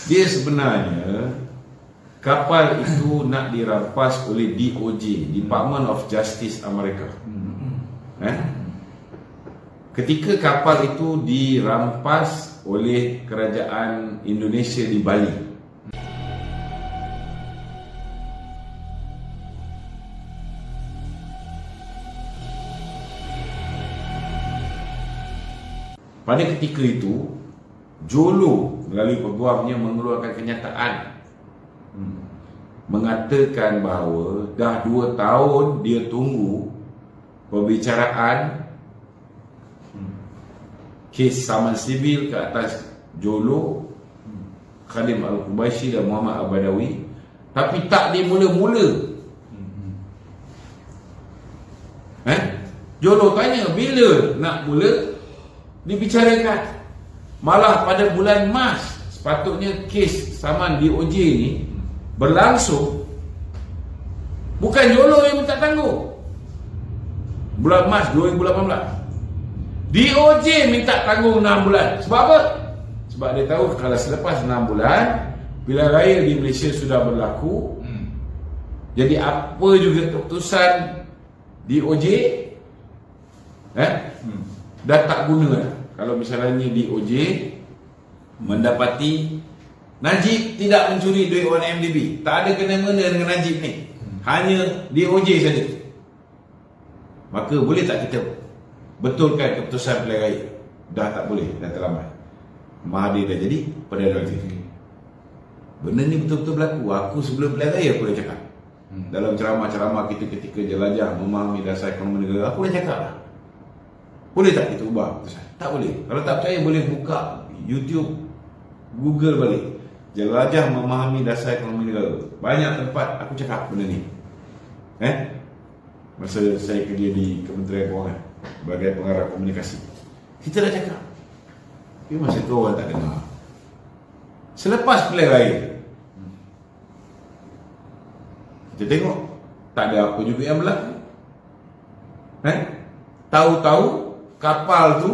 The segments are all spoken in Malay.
Dia sebenarnya kapal itu nak dirampas oleh DOJ, Department of Justice Amerika. Ketika kapal itu dirampas oleh kerajaan Indonesia di Bali, pada ketika itu Jolo melalui peguamnya mengeluarkan kenyataan mengatakan bahawa dah 2 tahun dia tunggu perbicaraan kes saman sibil ke atas Jolo, Khadim Al-Qubaisi dan Muhammad Al-Badawi, tapi tak dimula-mula. Jolo tanya bila nak mula dibicarakan. Malah pada bulan Mac sepatutnya kes saman DOJ ni berlangsung. Bukan Jolo yang minta tangguh. Bulan Mac 2018 DOJ minta tangguh 6 bulan. Sebab apa? Sebab dia tahu kalau selepas 6 bulan pilihan raya di Malaysia sudah berlaku, jadi apa juga keputusan DOJ dah tak guna. Kalau misalnya DOJ mendapati Najib tidak mencuri duit ONMDB, tak ada kena-mena dengan Najib ni, hanya DOJ saja, maka boleh tak kita betulkan keputusan pilihan raya? Dah tak boleh, dah terlambat. Mahathir dah jadi Perdana Menteri. Benda ni betul-betul berlaku. Aku sebelum pilihan raya aku dah cakap, dalam ceramah-ceramah kita ketika jelajah memahami dasar ekonomi negara, aku dah cakap lah. Boleh tak kita ubah keputusan? Tak boleh. Kalau tak percaya boleh buka YouTube, Google balik, jelajah memahami dasar ekonomi negara. Banyak tempat aku cakap benda ni. Masa saya kerja di Kementerian Kewangan sebagai pengarah komunikasi, kita dah cakap. Tapi masa tu orang tak dengar. Selepas pilihan raya, kita tengok tak ada apa juga yang berlaku. Tahu-tahu kapal tu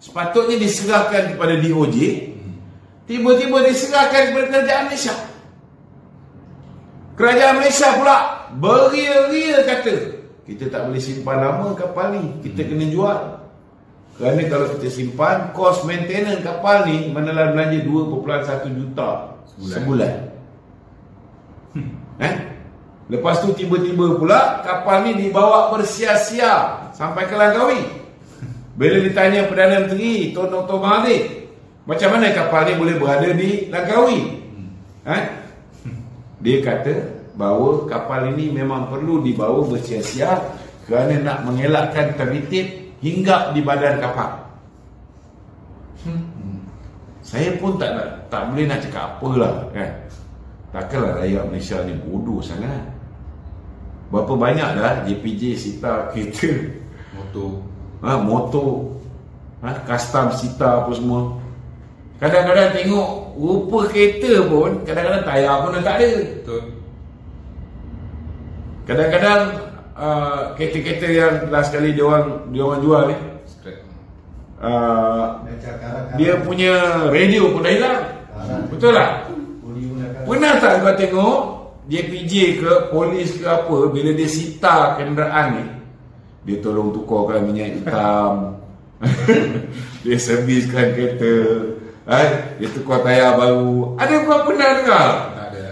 sepatutnya diserahkan kepada DOJ, tiba-tiba diserahkan kepada kerajaan Malaysia. Kerajaan Malaysia pula beria-ria kata kita tak boleh simpan lama kapal ni, kita kena jual. Kerana kalau kita simpan, kos maintenance kapal ni menelan belanja 2.1 juta sebulan. Lepas tu tiba-tiba pula kapal ni dibawa bersia-sia sampai ke Langkawi. Bila ditanya Perdana Menteri Tun Dr. Mahathir, macam mana kapal ni boleh berada di Langkawi, dia kata bahawa kapal ini memang perlu dibawa bersia-sia kerana nak mengelakkan tertib hinggap di badan kapal. Saya pun tak boleh nak cakap apalah kan. Takkanlah rakyat Malaysia ni bodoh sangat. Berapa banyak dah JPJ sita kereta, motor, custom sita apa semua. Kadang-kadang tengok rupa kereta pun kadang-kadang tayar pun dah tak ada. Betul. Kadang-kadang kereta-kereta yang last kali dia orang jual ni, dia punya radio pun dah hilang. Betul tak? Pernah tak kau tengok JPJ ke polis ke apa, bila dia sita kenderaan ni, dia tolong tukarkan minyak hitam, dia serviskan kereta, dia tukar tayar baru. Ada kau pernah dengar? Tak ada.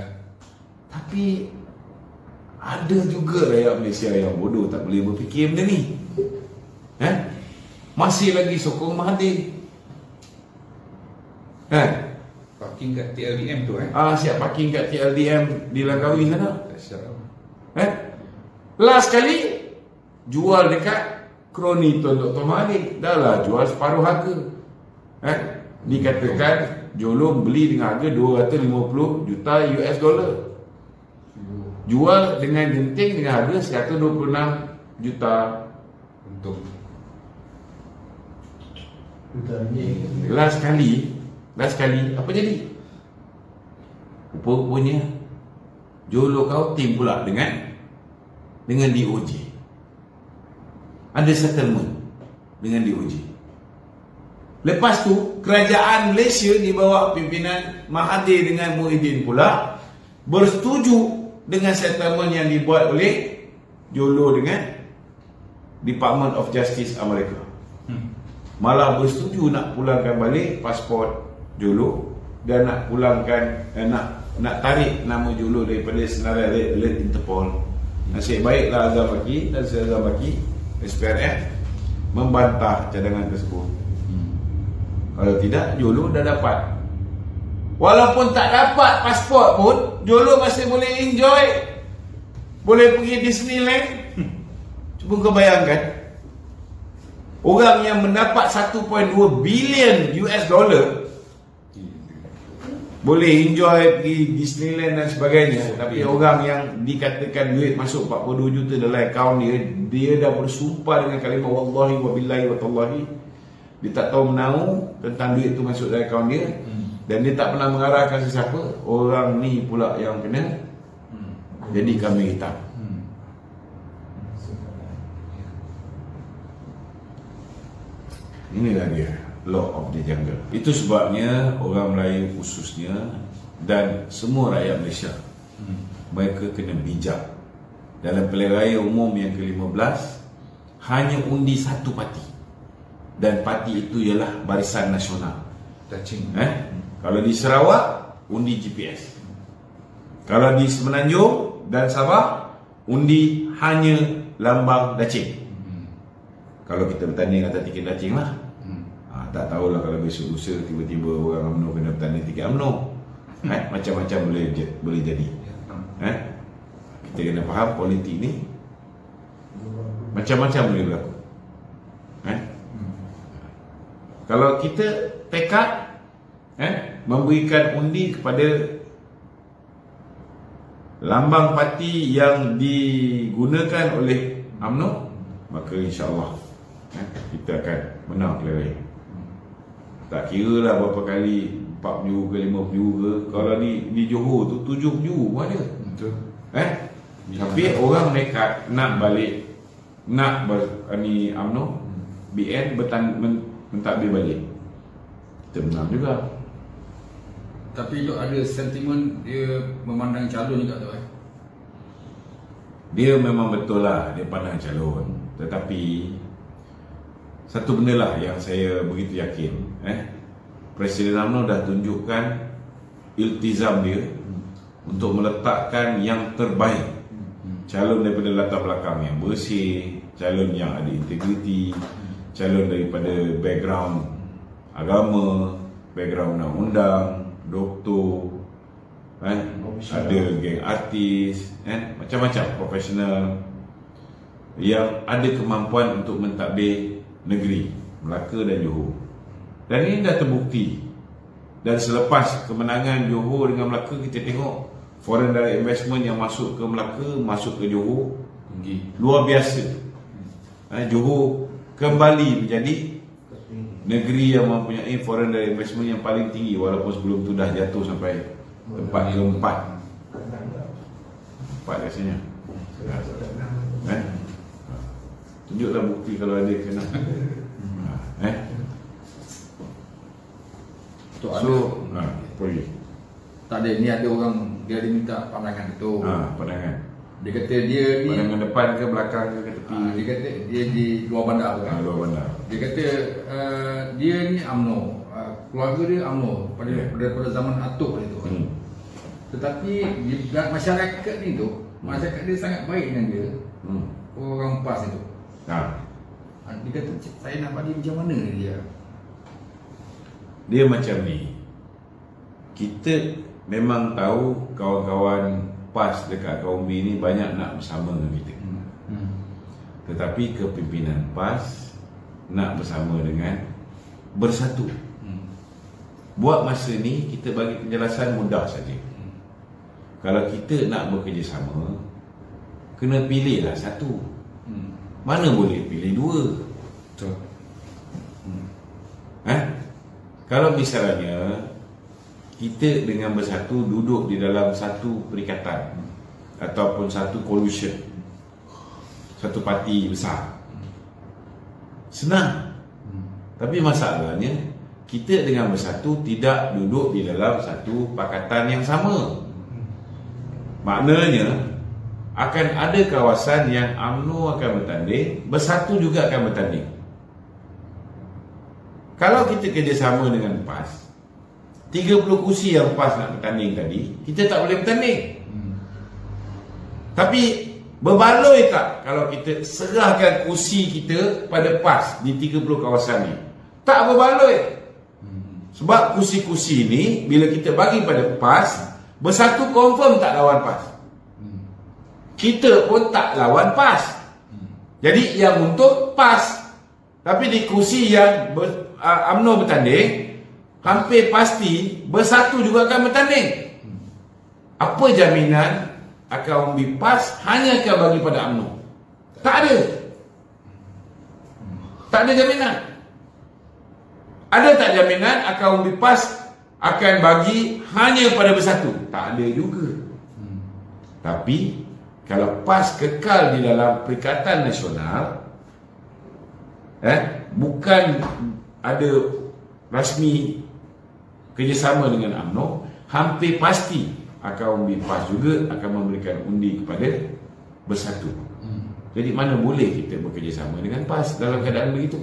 Tapi ada juga rakyat Malaysia yang bodoh, tak boleh berfikir benda ni. Masih lagi sokong Mahathir. Parking kat TLDM tu siap parking kat TLDM di Langkawi sana. Last kali jual dekat kroni Tun Dr. Mahathir, dah lah jual separuh harga. Dikatakan Jolo beli dengan harga 250 juta US dollar, jual dengan genting dengan harga 126 juta untuk last kali apa jadi? Rupanya Jolo kau tim pula dengan DOJ. Ada settlement dengan DOJ. Lepas tu kerajaan Malaysia di bawah pimpinan Mahathir dengan Muhyiddin pula bersetuju dengan settlement yang dibuat oleh Jolo dengan Department of Justice Amerika. Malah bersetuju nak pulangkan balik pasport Jolo dan nak pulangkan nak tarik nama Jolo daripada senarai alert Interpol. Nasib baiklah Azam Baki dan Azam Baki SPRF membantah cadangan tersebut. Kalau tidak, Jolo dah dapat. Walaupun tak dapat pasport pun, Jolo masih boleh enjoy, boleh pergi Disneyland. Cuba kau bayangkan, orang yang mendapat 1.2 bilion US dollar boleh enjoy pergi Disneyland dan sebagainya. Tapi orang yang dikatakan duit masuk 42 juta dalam akaun dia dah bersumpah dengan kalimah wallahi wa billahi wa tallahi, dia tak tahu menau tentang duit tu masuk dalam akaun dia, dan dia tak pernah mengarahkan sesiapa. Orang ni pula yang kena jadi kambing hitam. Inilah dia law of the jungle. Itu sebabnya orang Melayu khususnya dan semua rakyat Malaysia, mereka kena bijak. Dalam pilihan raya umum yang ke-15 hanya undi satu parti, dan parti itu ialah Barisan Nasional. Kalau di Sarawak undi GPS, kalau di Semenanjung dan Sabah undi hanya lambang Dacing. Kalau kita bertanding atas tiket Dacing lah. Tak tahulah kalau besok lusa tiba-tiba orang UMNO kena bertanding tiket UMNO. Macam-macam boleh jadi. Kita kena faham politik ni macam-macam boleh berlaku. Kalau kita tekad memberikan undi kepada lambang parti yang digunakan oleh UMNO, maka insya-Allah kita akan menang pilihan raya. Tak kira lah berapa kali, 4 penjuru ke 5 penjuru ke. Kalau di Johor tu 7 penjuru pun ada. Betul. Tapi orang nekat nak balik, nak ni UMNO BN mentadbir balik, kita menang juga. Tapi tu ada sentimen dia memandang calon juga tu. Dia memang betul lah, dia pandang calon. Tetapi satu benda lah yang saya begitu yakin, Presiden UMNO dah tunjukkan iltizam dia untuk meletakkan yang terbaik, calon daripada latar belakang yang bersih, calon yang ada integriti, calon daripada background agama, background undang-undang, doktor, ada geng artis, macam-macam profesional yang ada kemampuan untuk mentadbir negeri Melaka dan Johor. Dan ini dah terbukti. Dan selepas kemenangan Johor dengan Melaka, kita tengok foreign direct investment yang masuk ke Melaka, masuk ke Johor tinggi, luar biasa. Johor kembali menjadi negeri yang mempunyai foreign direct investment yang paling tinggi, walaupun sebelum tu dah jatuh sampai tempat keempat. Empat rasanya. Tunjuklah bukti kalau ada kena. So, boleh. tak ada, ni ada orang dia ada minta pandangan itu. Pandangan. Dia kata dia ni pandangan depan ke belakang ke tepi. Dia kata dia di luar bandar tu kan. Luar bandar. Dia kata dia ni UMNO, keluarga dia UMNO pada zaman Atuk itu. Tetapi masyarakat ni tu, masyarakat dia sangat baik dengan dia. Orang PAS itu. Dia kata saya nak bagi macam mana ni dia. Dia macam ni. Kita memang tahu kawan-kawan PAS dekat kaum B ni banyak nak bersama dengan kita. Tetapi kepimpinan PAS nak bersama dengan bersatu. Buat masa ni kita bagi penjelasan mudah saja. Kalau kita nak bekerjasama, kena pilihlah satu. Mana boleh pilih dua. Betul. Kalau misalnya kita dengan bersatu duduk di dalam satu perikatan ataupun satu coalition, satu parti besar, senang. Tapi masalahnya kita dengan Bersatu tidak duduk di dalam satu pakatan yang sama. Maknanya akan ada kawasan yang UMNO akan bertanding, Bersatu juga akan bertanding. Kalau kita kerjasama dengan PAS, 30 kursi yang PAS nak bertanding tadi, kita tak boleh bertanding. Tapi berbaloi tak kalau kita serahkan kursi kita pada PAS di 30 kawasan ni? Tak berbaloi. Sebab kursi-kursi ni bila kita bagi pada PAS, Bersatu confirm tak lawan PAS. Kita pun tak lawan PAS. Jadi yang untuk PAS. Tapi di kursi yang UMNO bertanding, hampir pasti Bersatu juga akan bertanding. Apa jaminan akan umbi PAS hanya akan bagi pada UMNO? Tak ada. Tak ada jaminan. Ada tak jaminan akan umbi PAS akan bagi hanya pada Bersatu? Tak ada juga. Tapi kalau PAS kekal di dalam Perikatan Nasional, bukan ada rasmi kerjasama dengan UMNO, hampir pasti akan umbi PAS juga akan memberikan undi kepada Bersatu. Jadi mana boleh kita bekerjasama dengan PAS dalam keadaan begitu?